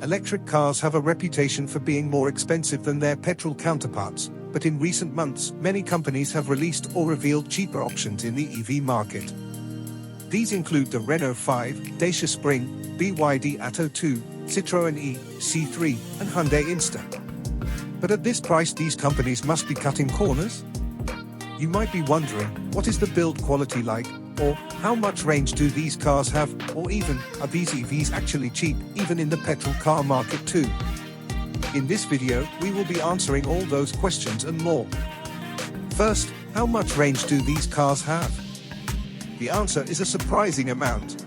Electric cars have a reputation for being more expensive than their petrol counterparts, but in recent months, many companies have released or revealed cheaper options in the EV market. These include the Renault 5, Dacia Spring, BYD Atto 2, Citroën E, C3, and Hyundai Insta. But at this price, these companies must be cutting corners? You might be wondering, what is the build quality like? Or, how much range do these cars have? Or even, are these EVs actually cheap, even in the petrol car market too? In this video, we will be answering all those questions and more. First, how much range do these cars have? The answer is a surprising amount.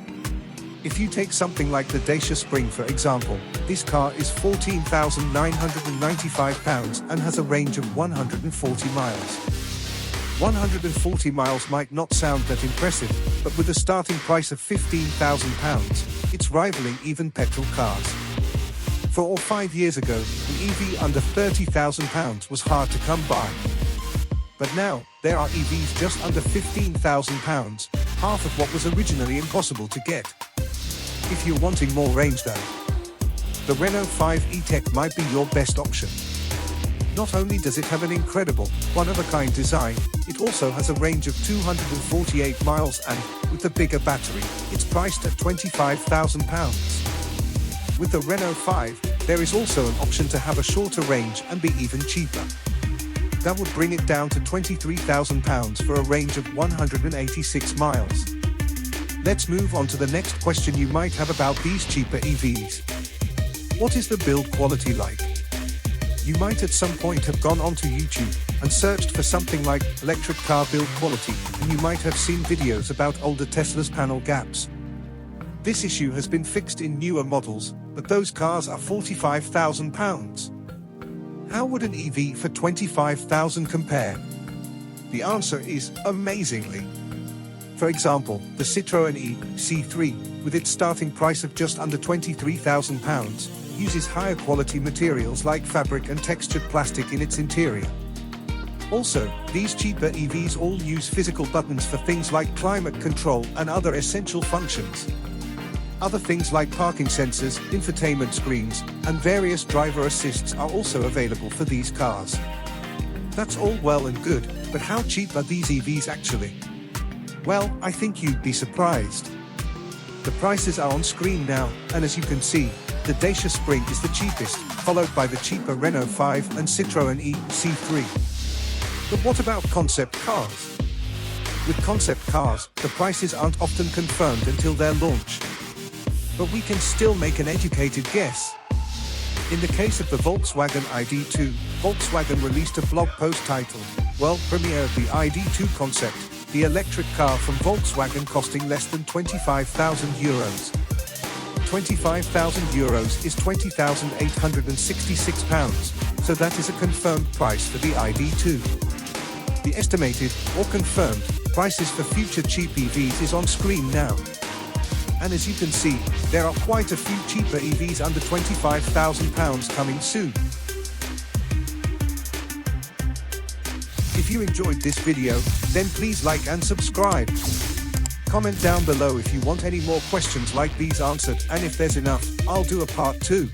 If you take something like the Dacia Spring for example, this car is 14,995 pounds and has a range of 140 miles. 140 miles might not sound that impressive, but with a starting price of £15,000, it's rivaling even petrol cars. 4 or 5 years ago, an EV under £30,000 was hard to come by. But now, there are EVs just under £15,000, half of what was originally impossible to get. If you're wanting more range though, the Renault 5 E-Tech might be your best option. Not only does it have an incredible, one-of-a-kind design, it also has a range of 248 miles and, with the bigger battery, it's priced at £25,000. With the Renault 5, there is also an option to have a shorter range and be even cheaper. That would bring it down to £23,000 for a range of 186 miles. Let's move on to the next question you might have about these cheaper EVs. What is the build quality like? You might at some point have gone onto YouTube and searched for something like electric car build quality, and you might have seen videos about older Tesla's panel gaps. This issue has been fixed in newer models, but those cars are £45,000. How would an EV for £25,000 compare? The answer is, amazingly. For example, the Citroën E, C3, with its starting price of just under £23,000, uses higher quality materials like fabric and textured plastic in its interior. Also, these cheaper EVs all use physical buttons for things like climate control and other essential functions. Other things like parking sensors, infotainment screens, and various driver assists are also available for these cars. That's all well and good, but how cheap are these EVs actually? Well, I think you'd be surprised. The prices are on screen now, and as you can see, the Dacia Spring is the cheapest, followed by the cheaper Renault 5 and Citroën E, C3. But what about concept cars? With concept cars, the prices aren't often confirmed until their launch. But we can still make an educated guess. In the case of the Volkswagen ID.2, Volkswagen released a blog post titled, World Premiere of the ID.2 Concept, the electric car from Volkswagen costing less than €25,000. €25,000 is £20,866, so that is a confirmed price for the ID.2. The estimated, or confirmed, prices for future cheap EVs is on screen now. And as you can see, there are quite a few cheaper EVs under £25,000 coming soon. If you enjoyed this video, then please like and subscribe. Comment down below if you want any more questions like these answered, and if there's enough, I'll do a part 2.